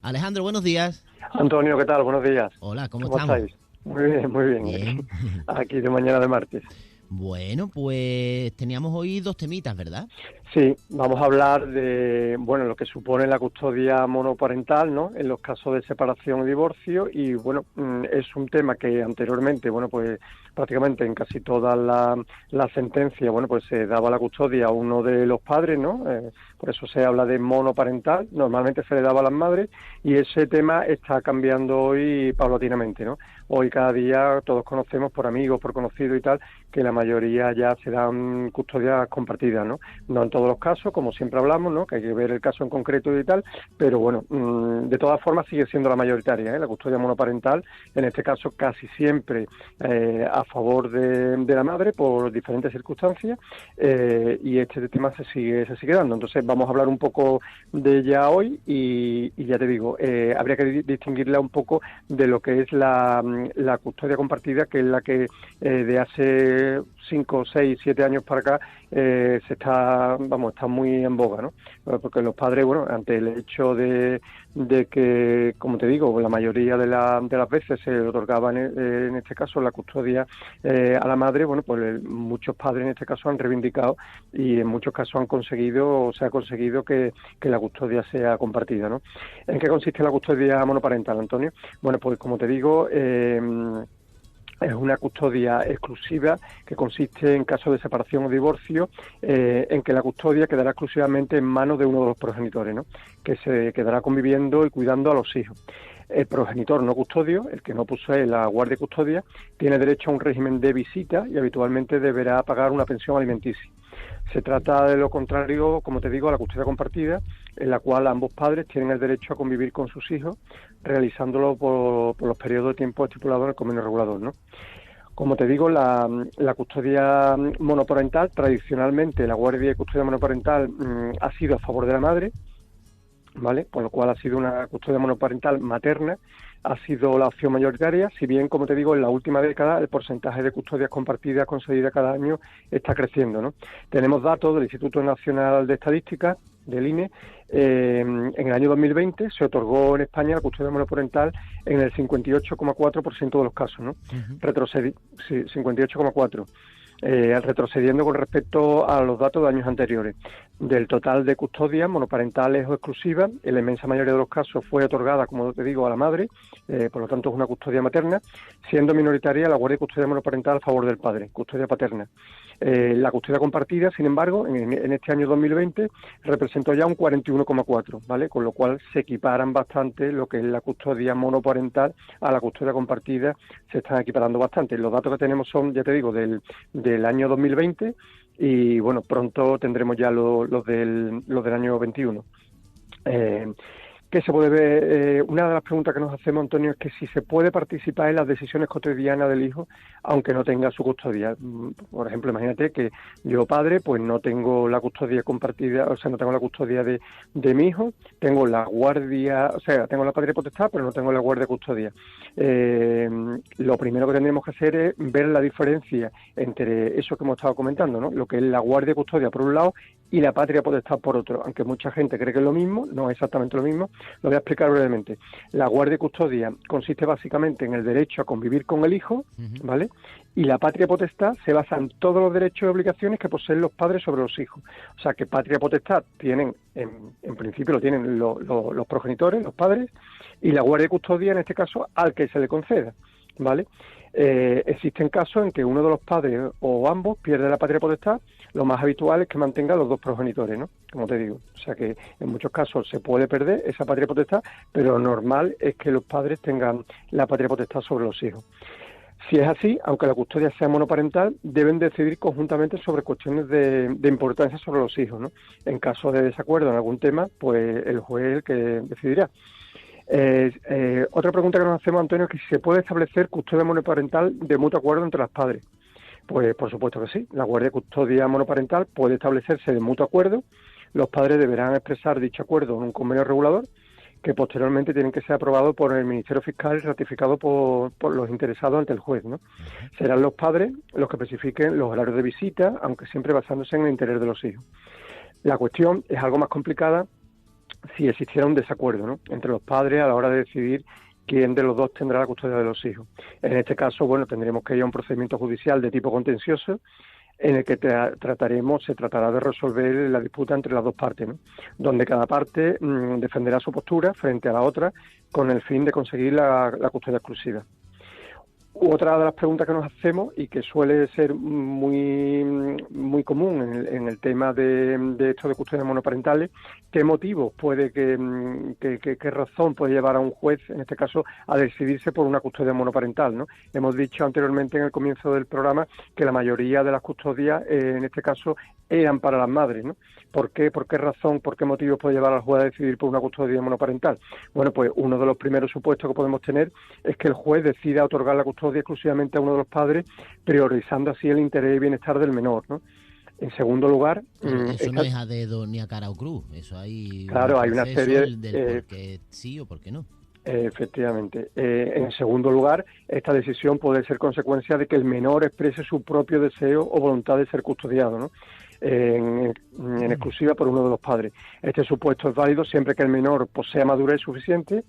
Alejandro, buenos días. Antonio, ¿qué tal? Buenos días. Hola, ¿cómo ¿Cómo estamos? estáis? Muy bien, muy bien. Bien. Aquí de mañana de martes. Bueno, pues teníamos hoy dos temitas, ¿verdad? Sí, vamos a hablar de, bueno, lo que supone la custodia monoparental, ¿no? En los casos de separación y divorcio y, bueno, es un tema que anteriormente, bueno, pues prácticamente en casi todas las sentencias, bueno, pues se daba la custodia a uno de los padres, ¿no? Por eso se habla de monoparental, normalmente se le daba a las madres y ese tema está cambiando hoy paulatinamente, ¿no? Hoy cada día todos conocemos por amigos, por conocidos y tal, que la mayoría ya se dan custodias compartidas, ¿no? No en todos los casos, como siempre hablamos, ¿no? Que hay que ver el caso en concreto y tal, pero bueno, de todas formas sigue siendo la mayoritaria, ¿eh? La custodia monoparental, en este caso casi siempre a favor de la madre por diferentes circunstancias, y este tema se sigue dando. Entonces vamos a hablar un poco de ella hoy y ya te digo, habría que distinguirla un poco de lo que es la custodia compartida, que es la que de hace 5, 6, 7 años para acá está muy en boga, ¿no? Porque los padres, bueno, ante el hecho de que, como te digo, la mayoría de las veces se otorgaba en este caso la custodia a la madre, bueno, pues muchos padres en este caso han reivindicado y en muchos casos se ha conseguido que la custodia sea compartida, ¿no? ¿En qué consiste la custodia monoparental, Antonio? Bueno, pues como te digo, es una custodia exclusiva que consiste en caso de separación o divorcio, en que la custodia quedará exclusivamente en manos de uno de los progenitores, ¿no? Que se quedará conviviendo y cuidando a los hijos. El progenitor no custodio, el que no posee la guardia y custodia, tiene derecho a un régimen de visita y habitualmente deberá pagar una pensión alimenticia. Se trata de lo contrario, como te digo, a la custodia compartida, en la cual ambos padres tienen el derecho a convivir con sus hijos, realizándolo por los periodos de tiempo estipulados en el convenio regulador, ¿no? Como te digo, la custodia monoparental, tradicionalmente la guardia y custodia monoparental ha sido a favor de la madre, ¿vale? Por lo cual ha sido una custodia monoparental materna, ha sido la opción mayoritaria, si bien, como te digo, en la última década el porcentaje de custodias compartidas concedidas cada año está creciendo, ¿no? Tenemos datos del Instituto Nacional de Estadística, del INE, en el año 2020 se otorgó en España la custodia monoparental en el 58,4% de los casos, ¿no? Uh-huh. 58,4%. Retrocediendo con respecto a los datos de años anteriores. Del total de custodias monoparentales o exclusivas, en la inmensa mayoría de los casos fue otorgada, como te digo, a la madre, por lo tanto es una custodia materna, siendo minoritaria la guardia y custodia monoparental a favor del padre, custodia paterna. La custodia compartida, sin embargo, en este año 2020 representó ya un 41,4%, ¿vale? Con lo cual se equiparan bastante lo que es la custodia monoparental a la custodia compartida, se están equiparando bastante. Los datos que tenemos son, ya te digo, del año 2020 y, bueno, pronto tendremos ya los del año 21. ¿Qué se puede ver? Una de las preguntas que nos hacemos, Antonio, es que si se puede participar en las decisiones cotidianas del hijo, aunque no tenga su custodia. Por ejemplo, imagínate que yo, padre, pues no tengo la custodia compartida, o sea, no tengo la custodia de mi hijo, tengo la guardia, o sea, tengo la patria potestad, pero no tengo la guardia custodia. Lo primero que tendríamos que hacer es ver la diferencia entre eso que hemos estado comentando, ¿no? Lo que es la guardia custodia por un lado y la patria potestad por otro. Aunque mucha gente cree que es lo mismo, no es exactamente lo mismo. Lo voy a explicar brevemente. La guardia y custodia consiste básicamente en el derecho a convivir con el hijo, Uh-huh. ¿vale? Y la patria potestad se basa en todos los derechos y obligaciones que poseen los padres sobre los hijos. O sea, que patria potestad tienen, en principio lo tienen los progenitores, los padres, y la guardia y custodia, en este caso, al que se le conceda, ¿vale? Existen casos en que uno de los padres o ambos pierde la patria potestad. Lo más habitual es que mantenga los dos progenitores, ¿no? Como te digo. O sea que en muchos casos se puede perder esa patria potestad, pero lo normal es que los padres tengan la patria potestad sobre los hijos. Si es así, aunque la custodia sea monoparental, deben decidir conjuntamente sobre cuestiones de importancia sobre los hijos, ¿no? En caso de desacuerdo en algún tema, pues el juez es el que decidirá. Otra pregunta que nos hacemos, Antonio, es que si se puede establecer custodia monoparental de mutuo acuerdo entre las padres. Pues por supuesto que sí. La guardia de custodia monoparental puede establecerse de mutuo acuerdo. Los padres deberán expresar dicho acuerdo en un convenio regulador que posteriormente tienen que ser aprobado por el Ministerio Fiscal y ratificado por los interesados ante el juez, ¿no? Uh-huh. Serán los padres los que especifiquen los horarios de visita, aunque siempre basándose en el interés de los hijos. La cuestión es algo más complicada si existiera un desacuerdo, ¿no?, entre los padres a la hora de decidir quién de los dos tendrá la custodia de los hijos. En este caso, bueno, tendremos que ir a un procedimiento judicial de tipo contencioso, en el que se tratará de resolver la disputa entre las dos partes, ¿no?, donde cada parte defenderá su postura frente a la otra con el fin de conseguir la custodia exclusiva. Otra de las preguntas que nos hacemos y que suele ser muy común en el tema de esto de custodias monoparentales, ¿qué motivos puede qué razón puede llevar a un juez, en este caso, a decidirse por una custodia monoparental, ¿no? Hemos dicho anteriormente en el comienzo del programa que la mayoría de las custodias, en este caso, eran para las madres, ¿no? ¿Por qué razón, por qué motivos puede llevar al juez a decidir por una custodia monoparental? Bueno, pues uno de los primeros supuestos que podemos tener es que el juez decida otorgar la custodia exclusivamente a uno de los padres, priorizando así el interés y bienestar del menor, ¿no? En segundo lugar... eso no es a dedo ni a cara o cruz, eso hay claro, hay una serie del por qué sí o por qué no. Efectivamente. En segundo lugar, esta decisión puede ser consecuencia de que el menor exprese su propio deseo o voluntad de ser custodiado, ¿no?, en exclusiva por uno de los padres. Este supuesto es válido siempre que el menor posea madurez suficiente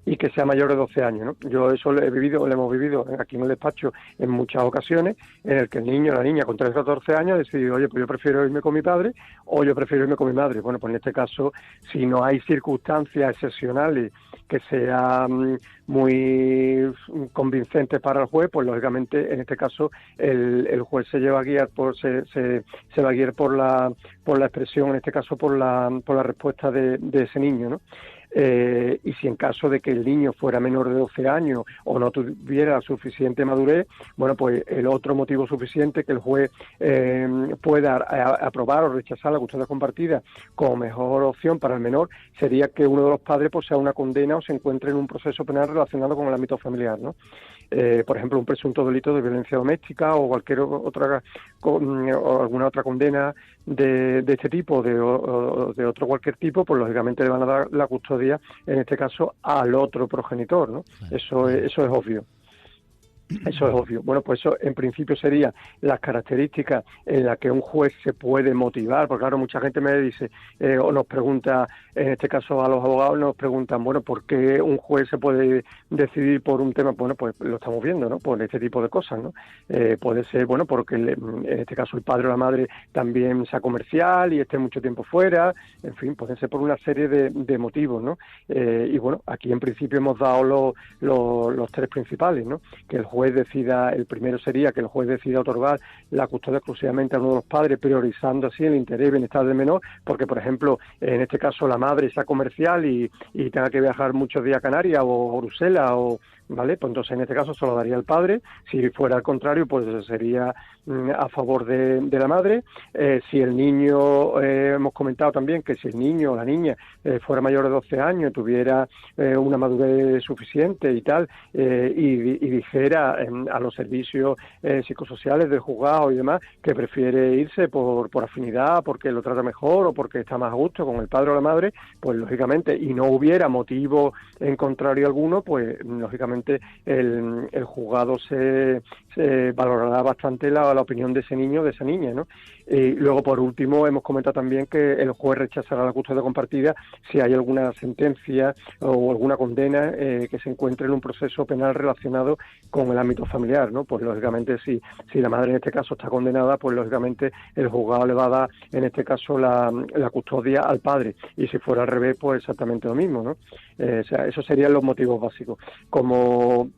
y que sea mayor de 12 años, ¿no? Yo eso lo hemos vivido aquí en el despacho en muchas ocasiones, en el que el niño o la niña con 13 o 14 años ha decidido, oye, pues yo prefiero irme con mi padre o yo prefiero irme con mi madre. Bueno, pues en este caso, si no hay circunstancias excepcionales que sean muy convincentes para el juez, pues lógicamente en este caso el juez se va a guiar por la expresión, en este caso por la respuesta de ese niño, ¿no? Y si en caso de que el niño fuera menor de 12 años o no tuviera suficiente madurez, bueno, pues el otro motivo suficiente que el juez pueda aprobar o rechazar la custodia compartida como mejor opción para el menor sería que uno de los padres posea una condena o se encuentre en un proceso penal relacionado con el ámbito familiar, ¿no? Por ejemplo, un presunto delito de violencia doméstica o cualquier otra o alguna otra condena de este tipo o de otro cualquier tipo, pues lógicamente le van a dar la custodia, en este caso, al otro progenitor, ¿no? Eso es obvio. Eso es obvio. Bueno, pues eso en principio serían las características en las que un juez se puede motivar, porque claro, mucha gente me dice o nos pregunta, en este caso a los abogados nos preguntan, bueno, ¿por qué un juez se puede decidir por un tema? Bueno, pues lo estamos viendo, ¿no? Por este tipo de cosas, ¿no? Puede ser, bueno, porque en este caso el padre o la madre también sea comercial y esté mucho tiempo fuera, en fin, pueden ser por una serie de motivos, ¿no? Y bueno, aquí en principio hemos dado los tres principales, ¿no? Que el primero sería que el juez decida otorgar la custodia exclusivamente a uno de los padres, priorizando así el interés y bienestar del menor, porque, por ejemplo, en este caso la madre sea comercial y tenga que viajar muchos días a Canarias o a Bruselas ¿vale? Pues entonces en este caso se lo daría al padre. Si fuera al contrario, pues sería a favor de la madre. Si el niño, hemos comentado también que si el niño o la niña fuera mayor de 12 años, tuviera una madurez suficiente y tal, y dijera a los servicios psicosociales del juzgado y demás que prefiere irse por afinidad, porque lo trata mejor o porque está más a gusto con el padre o la madre, pues lógicamente, y no hubiera motivo en contrario alguno, pues lógicamente el juzgado se valorará bastante la opinión de ese niño o de esa niña, ¿no? Y luego, por último, hemos comentado también que el juez rechazará la custodia compartida si hay alguna sentencia o alguna condena que se encuentre en un proceso penal relacionado con el ámbito familiar, ¿no? Pues lógicamente si la madre en este caso está condenada, pues lógicamente el juzgado le va a dar en este caso la custodia al padre, y si fuera al revés, pues exactamente lo mismo, ¿no? O sea, esos serían los motivos básicos. Como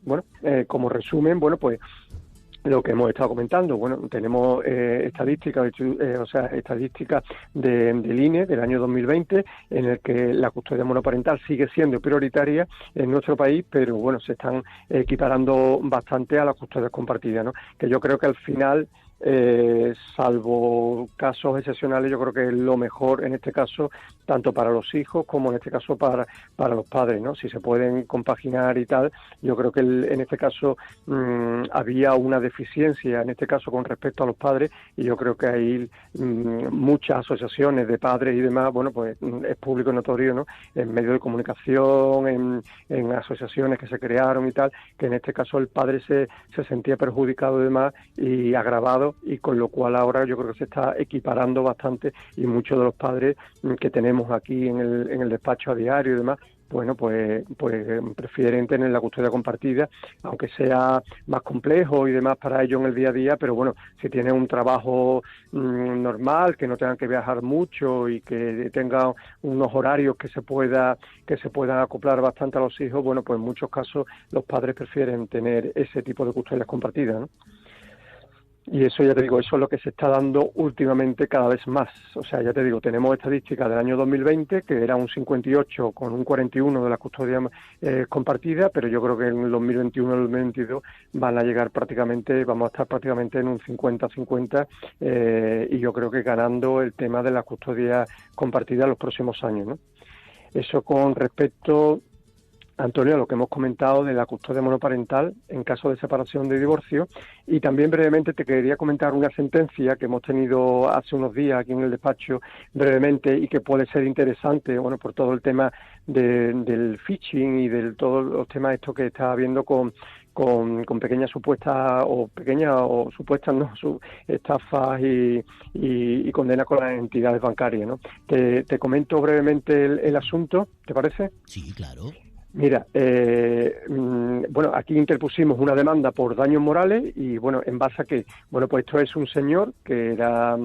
resumen, bueno, pues lo que hemos estado comentando, bueno, tenemos estadísticas del INE del año 2020 en el que la custodia monoparental sigue siendo prioritaria en nuestro país, pero bueno, se están equiparando bastante a las custodias compartidas, ¿no? Que yo creo que al final, salvo casos excepcionales, yo creo que es lo mejor en este caso, tanto para los hijos como en este caso para los padres, ¿no? Si se pueden compaginar y tal, yo creo que en este caso había una deficiencia en este caso con respecto a los padres, y yo creo que hay muchas asociaciones de padres y demás, bueno, pues es público y notorio, ¿no? En medios de comunicación, en asociaciones que se crearon y tal, que en este caso el padre se sentía perjudicado y demás y agravado menos, y con lo cual ahora yo creo que se está equiparando bastante, y muchos de los padres que tenemos aquí en el despacho a diario y demás, bueno, pues prefieren tener la custodia compartida, aunque sea más complejo y demás para ellos en el día a día, pero bueno, si tienen un trabajo normal, que no tengan que viajar mucho y que tengan unos horarios que se puedan acoplar bastante a los hijos, bueno, pues en muchos casos los padres prefieren tener ese tipo de custodias compartidas, ¿no? Y eso, ya te digo, eso es lo que se está dando últimamente cada vez más. O sea, ya te digo, tenemos estadísticas del año 2020, que era un 58 con un 41 de las custodias compartidas, pero yo creo que en el 2021 y el 2022 vamos a estar prácticamente en un 50-50, y yo creo que ganando el tema de la custodia compartida en los próximos años, ¿no? Eso con respecto, Antonio, lo que hemos comentado de la custodia monoparental en caso de separación de divorcio, y también brevemente te quería comentar una sentencia que hemos tenido hace unos días aquí en el despacho brevemente, y que puede ser interesante, bueno, por todo el tema del phishing y de todos los temas estos que está habiendo con pequeñas supuestas no, estafas y condenas con las entidades bancarias, ¿no? Te comento brevemente el asunto, ¿te parece? Sí, claro. Mira, bueno, aquí interpusimos una demanda por daños morales, y bueno, en base a que, bueno, pues esto es un señor que era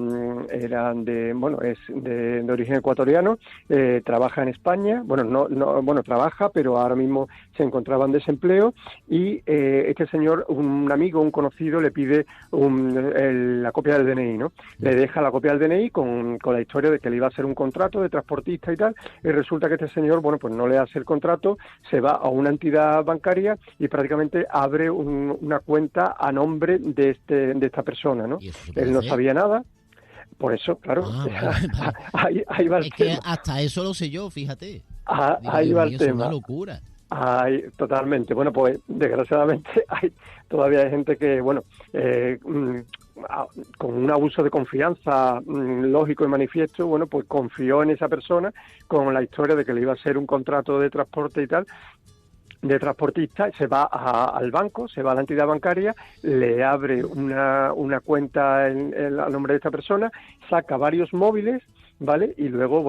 es de origen ecuatoriano, trabaja en España, bueno, trabaja, pero ahora mismo se encontraba en desempleo, y este señor, un amigo, un conocido, le pide la copia del DNI, ¿no? Le deja la copia del DNI con la historia de que le iba a hacer un contrato de transportista y tal, y resulta que este señor, bueno, pues no le hace el contrato, se va a una entidad bancaria y prácticamente abre una cuenta a nombre de esta persona, ¿no? Él no sabía nada. Por eso, claro, Vale. ahí va el tema. Es que hasta eso lo sé yo, fíjate. Ahí va el tema. Es una locura. Totalmente. Bueno, pues desgraciadamente todavía hay gente que, bueno, con un abuso de confianza lógico y manifiesto, bueno, pues confió en esa persona con la historia de que le iba a hacer un contrato de transporte y tal, de transportista, se va al banco, se va a la entidad bancaria, le abre una cuenta a nombre de esta persona, saca varios móviles, ¿vale? Y luego,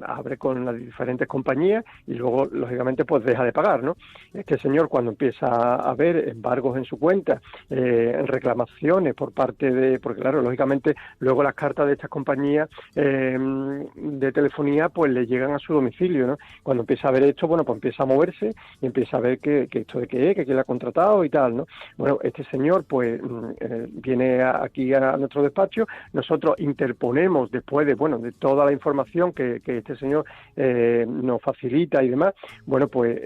abre con las diferentes compañías y luego, lógicamente, pues deja de pagar, ¿no? Este señor, cuando empieza a ver embargos en su cuenta, reclamaciones por parte de... Porque, claro, lógicamente, luego las cartas de estas compañías de telefonía, pues le llegan a su domicilio, ¿no? Cuando empieza a ver esto, bueno, pues empieza a moverse y empieza a ver que esto de qué es, que quién la ha contratado y tal, ¿no? Bueno, este señor, pues, viene aquí a nuestro despacho, nosotros interponemos después de toda la información que este señor nos facilita y demás, bueno, pues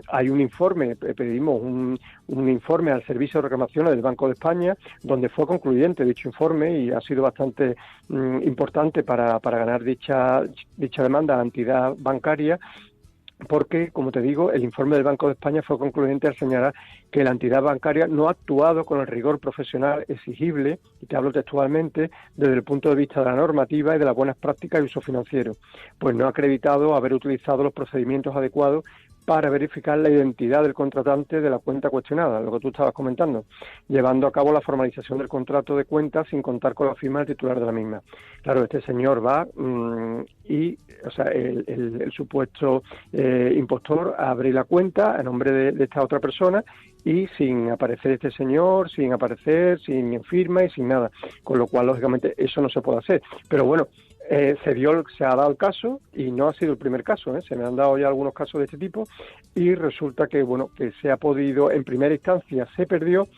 hay un informe, pedimos un informe al Servicio de Reclamaciones del Banco de España, donde fue concluyente dicho informe y ha sido bastante importante para ganar dicha demanda a la entidad bancaria, porque, como te digo, el informe del Banco de España fue concluyente al señalar que la entidad bancaria no ha actuado con el rigor profesional exigible, y te hablo textualmente, desde el punto de vista de la normativa y de las buenas prácticas de uso financiero, pues no ha acreditado haber utilizado los procedimientos adecuados para verificar la identidad del contratante de la cuenta cuestionada, lo que tú estabas comentando, llevando a cabo la formalización del contrato de cuenta sin contar con la firma del titular de la misma. Claro, este señor va el supuesto impostor abre la cuenta a nombre de esta otra persona, y sin aparecer este señor, sin firma y sin nada, con lo cual, lógicamente, eso no se puede hacer. Pero bueno, se ha dado el caso, y no ha sido el primer caso, se me han dado ya algunos casos de este tipo, y resulta que, que se ha podido, en primera instancia se perdió,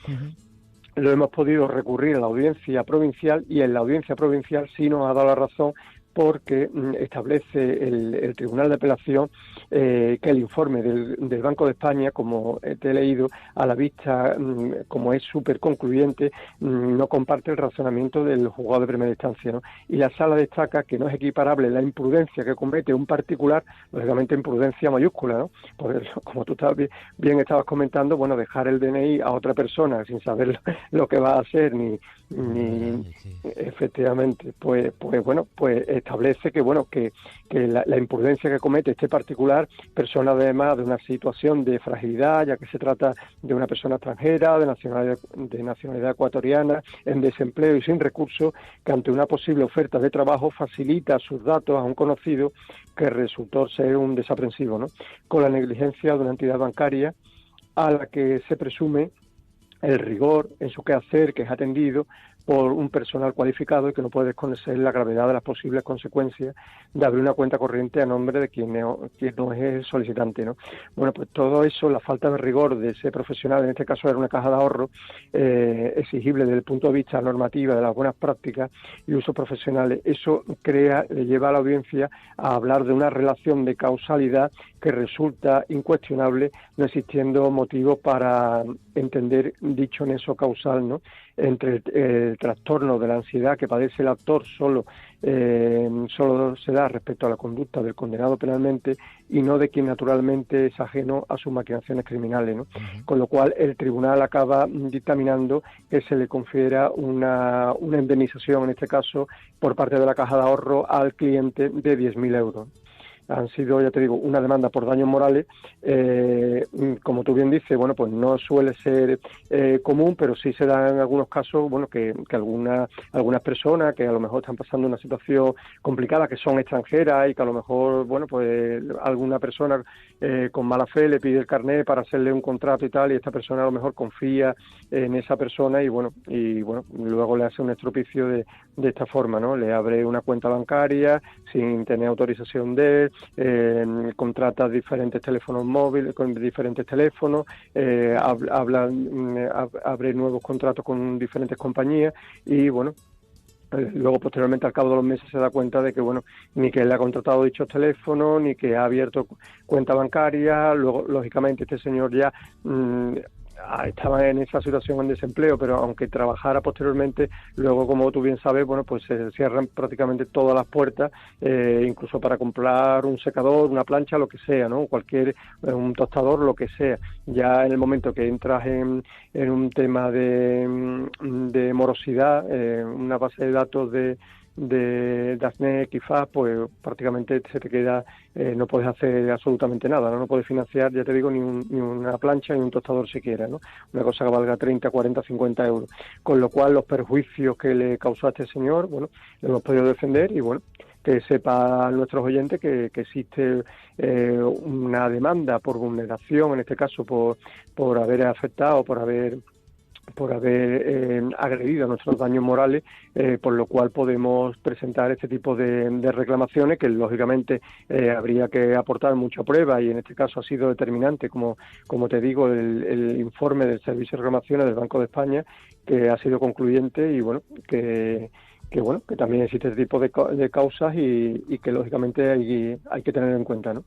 lo hemos podido recurrir a la audiencia provincial, y en la audiencia provincial sí nos ha dado la razón, porque establece el Tribunal de Apelación que el informe del Banco de España, como te he leído, a la vista, como es súper concluyente, no comparte el razonamiento del juzgado de primera instancia, ¿no? Y la sala destaca que no es equiparable la imprudencia que comete un particular, lógicamente imprudencia mayúscula, ¿no? Porque, como tú bien estabas comentando, dejar el DNI a otra persona sin saber lo que va a hacer, ni efectivamente, pues establece que, bueno, que la imprudencia que comete este particular, persona además de una situación de fragilidad, ya que se trata de una persona extranjera, de nacionalidad ecuatoriana, en desempleo y sin recursos, que ante una posible oferta de trabajo facilita sus datos a un conocido que resultó ser un desaprensivo, ¿no? Con la negligencia de una entidad bancaria a la que se presume el rigor en su quehacer, que es atendido por un personal cualificado y que no puede desconocer la gravedad de las posibles consecuencias de abrir una cuenta corriente a nombre de quien no es el solicitante, ¿no? Bueno, pues todo eso, la falta de rigor de ese profesional, en este caso era una caja de ahorro, exigible desde el punto de vista normativa de las buenas prácticas y usos profesionales, eso le lleva a la audiencia a hablar de una relación de causalidad que resulta incuestionable, no existiendo motivo para entender dicho nexo causal, ¿no?, entre el trastorno de la ansiedad que padece el actor solo se da respecto a la conducta del condenado penalmente y no de quien naturalmente es ajeno a sus maquinaciones criminales, ¿no? Uh-huh. Con lo cual el tribunal acaba dictaminando que se le confiera una indemnización, en este caso, por parte de la Caja de Ahorro al cliente de 10.000 euros. Han sido, ya te digo, una demanda por daños morales, como tú bien dices, bueno, pues no suele ser común, pero sí se dan en algunos casos, bueno, que algunas personas que a lo mejor están pasando una situación complicada, que son extranjeras y que a lo mejor, bueno, pues alguna persona con mala fe le pide el carnet para hacerle un contrato y tal, y esta persona a lo mejor confía en esa persona y bueno, luego le hace un estropicio de esta forma, ¿no? Le abre una cuenta bancaria sin tener autorización de él, contrata diferentes teléfonos móviles con diferentes teléfonos, abre nuevos contratos con diferentes compañías y bueno, luego posteriormente al cabo de los meses se da cuenta de que bueno, ni que le ha contratado dichos teléfonos, ni que ha abierto cuenta bancaria. Luego lógicamente este señor ya estaba en esa situación en desempleo, pero aunque trabajara posteriormente, luego, como tú bien sabes, bueno, pues se cierran prácticamente todas las puertas, incluso para comprar un secador, una plancha, lo que sea, ¿no? Un tostador, lo que sea. Ya en el momento que entras en un tema de morosidad, una base de datos de ASNEC, quizás, pues prácticamente se te queda, no puedes hacer absolutamente nada, ¿no? No puedes financiar, ya te digo, ni una plancha ni un tostador siquiera, ¿no? Una cosa que valga 30, 40, 50 euros. Con lo cual, los perjuicios que le causó a este señor, bueno, lo hemos podido defender y, bueno, que sepan nuestros oyentes que existe una demanda por vulneración, en este caso por haber afectado, por haber agredido a nuestros daños morales, por lo cual podemos presentar este tipo de reclamaciones que lógicamente habría que aportar mucha prueba y en este caso ha sido determinante, como te digo, el informe del Servicio de Reclamaciones del Banco de España, que ha sido concluyente y bueno, que también existe este tipo de causas y que lógicamente hay que tener en cuenta, ¿no?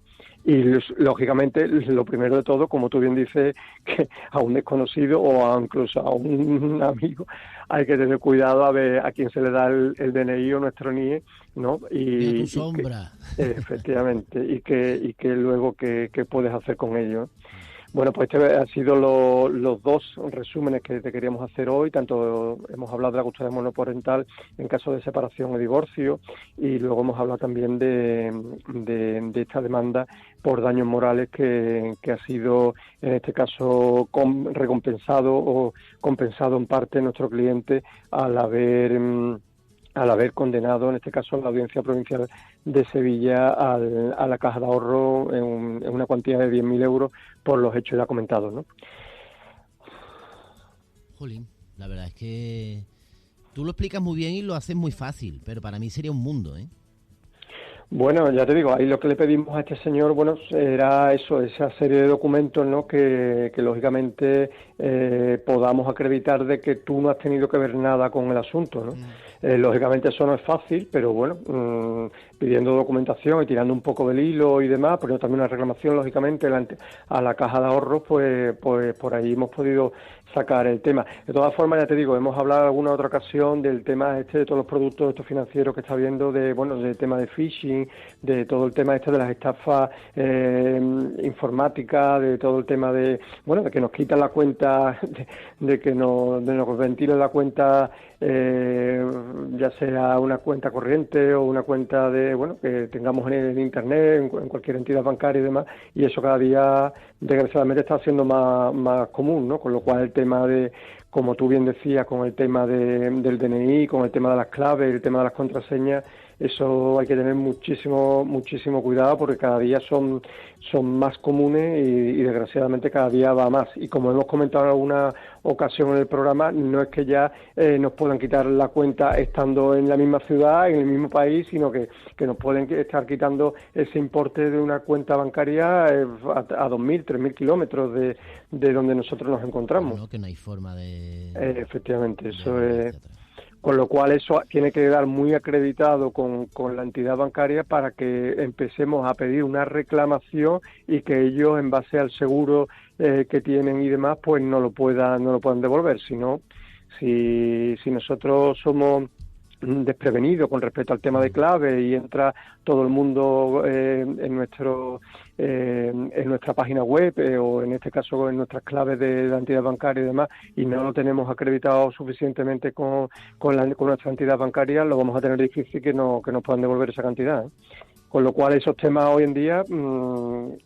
Y lógicamente lo primero de todo, como tú bien dices, que a un desconocido o incluso a un amigo hay que tener cuidado a ver a quién se le da el DNI o nuestro NIE, ¿no? Y a tu sombra. Efectivamente, y que luego qué puedes hacer con ello. Bueno, pues este han sido los dos resúmenes que te queríamos hacer hoy. Tanto hemos hablado de la custodia monoparental en caso de separación o divorcio y luego hemos hablado también de esta demanda por daños morales que ha sido, en este caso, recompensado o compensado en parte nuestro cliente al haber condenado, en este caso, la Audiencia Provincial de Sevilla a la Caja de Ahorro en una cuantía de 10.000 euros por los hechos ya comentados, ¿no? Jolín, la verdad es que tú lo explicas muy bien y lo haces muy fácil, pero para mí sería un mundo, ¿eh? Bueno, ya te digo, ahí lo que le pedimos a este señor, bueno, era eso, esa serie de documentos, ¿no? Que lógicamente podamos acreditar de que tú no has tenido que ver nada con el asunto, ¿no? Lógicamente eso no es fácil, pero bueno, pidiendo documentación y tirando un poco del hilo y demás, pero también una reclamación, lógicamente, a la Caja de Ahorros, pues por ahí hemos podido sacar el tema. De todas formas, ya te digo, hemos hablado en alguna otra ocasión del tema de todos los productos estos financieros que está habiendo, del tema de phishing, de todo el tema de las estafas informática, de todo el tema de, bueno, de que nos quitan la cuenta, de que nos ventilen la cuenta, ya sea una cuenta corriente o una cuenta de, bueno, que tengamos en el Internet, en cualquier entidad bancaria y demás, y eso cada día, desgraciadamente, está siendo más común, ¿no? Con lo cual el tema de, como tú bien decías, con el tema del DNI, con el tema de las claves, el tema de las contraseñas, eso hay que tener muchísimo cuidado, porque cada día son más comunes y desgraciadamente cada día va más. Y como hemos comentado en alguna ocasión en el programa, no es que ya nos puedan quitar la cuenta estando en la misma ciudad, en el mismo país, sino que nos pueden estar quitando ese importe de una cuenta bancaria a 2.000, 3.000 kilómetros de donde nosotros nos encontramos. No, que no hay forma de... efectivamente, eso es... Con lo cual eso tiene que quedar muy acreditado con la entidad bancaria para que empecemos a pedir una reclamación y que ellos, en base al seguro que tienen y demás, pues no lo puedan devolver. Sino, si nosotros somos desprevenidos con respecto al tema de clave y entra todo el mundo en nuestra página web o en este caso en nuestras claves de la entidad bancaria y demás, y no lo tenemos acreditado suficientemente con nuestra entidad bancaria, lo vamos a tener difícil que nos puedan devolver esa cantidad, ¿eh? Con lo cual esos temas hoy en día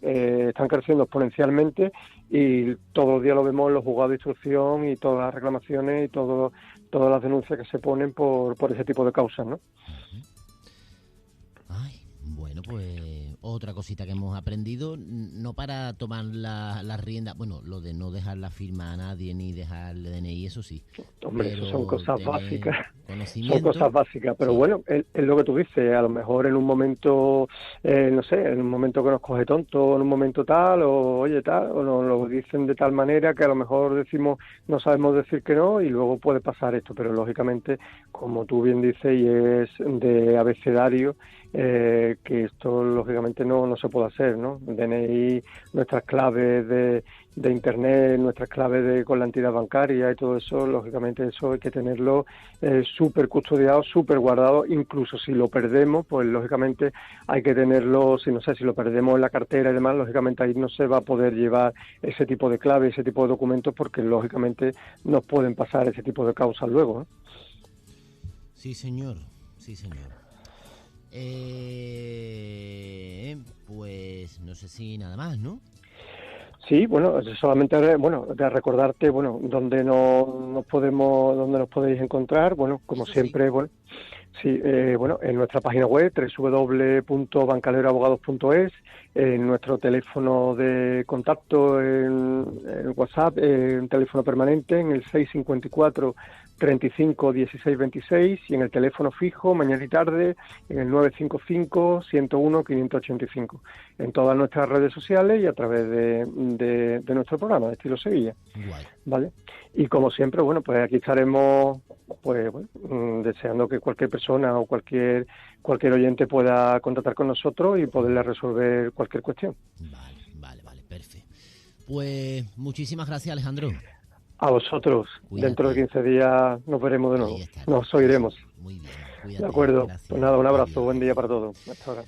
están creciendo exponencialmente y todos los días lo vemos en los juzgados de instrucción y todas las reclamaciones y todas las denuncias que se ponen por ese tipo de causas, ¿no? Ay, bueno, pues otra cosita que hemos aprendido, no para tomar las riendas, bueno, lo de no dejar la firma a nadie ni dejar el DNI, eso sí. Hombre, eso son cosas básicas. Son cosas básicas, pero sí. Bueno, es lo que tú dices, a lo mejor en un momento, no sé, en un momento que nos coge tonto, en un momento tal, o oye tal, o nos lo dicen de tal manera que a lo mejor decimos, no sabemos decir que no, y luego puede pasar esto, pero lógicamente, como tú bien dices, y es de abecedario, que esto lógicamente no se puede hacer, ¿no? DNI, nuestras claves de Internet, nuestras claves con la entidad bancaria y todo eso, lógicamente eso hay que tenerlo súper custodiado, súper guardado. Incluso si lo perdemos, pues lógicamente hay que tenerlo, si lo perdemos en la cartera y demás, lógicamente ahí no se va a poder llevar ese tipo de claves, ese tipo de documentos, porque lógicamente nos pueden pasar ese tipo de causas luego, ¿no? Sí, señor, sí, señor. Pues no sé si nada más, ¿no? Sí, bueno, solamente de recordarte, bueno, dónde nos podéis encontrar, bueno, como eso siempre, sí. Bueno, sí, en nuestra página web www.bancaleroabogados.es, en nuestro teléfono de contacto en WhatsApp, en teléfono permanente en el 654 35 16 26 y en el teléfono fijo mañana y tarde en el 955 101 585, en todas nuestras redes sociales y a través de nuestro programa de Estilo Sevilla. Igual. ¿Vale? Y como siempre, bueno, pues aquí estaremos pues deseando que cualquier persona o cualquier oyente pueda contactar con nosotros y poderle resolver cualquier cuestión. Vale, perfecto. Pues muchísimas gracias, Alejandro. A vosotros. Cuídate. Dentro de 15 días nos veremos de nuevo. Nos oiremos. Muy bien. Cuídate. De acuerdo. Gracias. Pues nada, un abrazo. Buen día para todos. Hasta ahora.